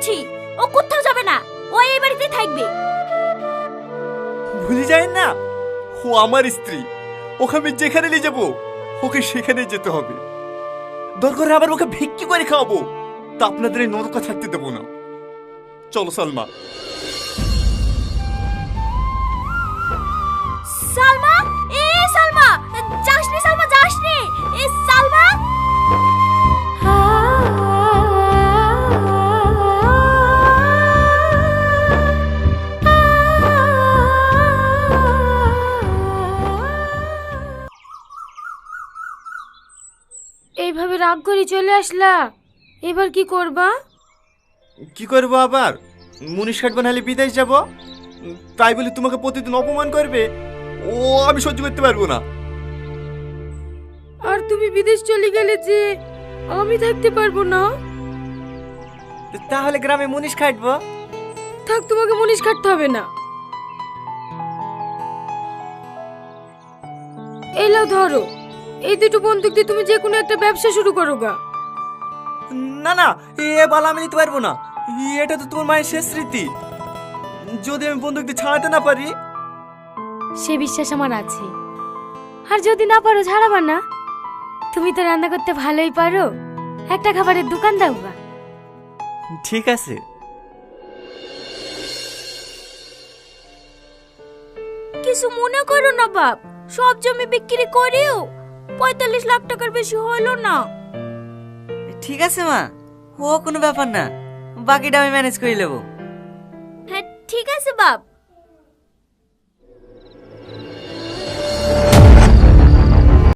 দিচ্ছি, ও কোথাও যাবে না, ও এই বাড়িতেই থাকবে। ভুলে যায় না, ও আমার স্ত্রী। ওকে আমি যেখানে নিয়ে যাবো ওকে সেখানে যেতে হবে। দরকার আবার ওকে ভিক্ষি করে খাওয়াবো, তা আপনাদের এই নরকা থাকতে দেবো না। চলো সালমা। সালমা, এ সালমা, যাসনি সালমা, যাসনি, এ সালমা। এইভাবে রাগ করে চলে আসলা, এবার কি করবা? কি করবো আবার? মুনিশ কাটবো নাহলে বিদেশ যাব, তাই বলে তোমাকে প্রতিদিন অপমান করবে, ও আমি সহ্য করতে পারবো না। আর তুমি বিদেশ চলে গেলে যে আমি থাকতে পারবো না। তাহলে গ্রামে মুনিশ কাটবো। থাক, তোমাকে মুনিশ কাটতে হবে না। এই লাও ধরো, এই দুটো বন্দুক দিয়ে তুমি যে কোনো একটা ব্যবসা শুরু করো গা। না না, এ বালা আমি নিতে পারবো না, এটা তো তোমার মায়ের শেষ স্মৃতি। যদি আমি বন্দুক দিয়ে ছাড়াতে না পারি। সে বিশ্বাস আমার আছে, আর যদি না পারো ছাড়াবা না। তুমি তো রান্না করতে ভালোই পারো, একটা খাবারের দোকান দাও গা। ঠিক আছে। কিছু মনে করো না বাপ, সব জমি বিক্রি করেও 45 লাখ টাকার বেশি হলো না। ঠিক আছে মা, ও কোনো ব্যাপার না, বাকিটা আমি ম্যানেজ করে নেবো। হ্যাঁ ঠিক আছে বাপ।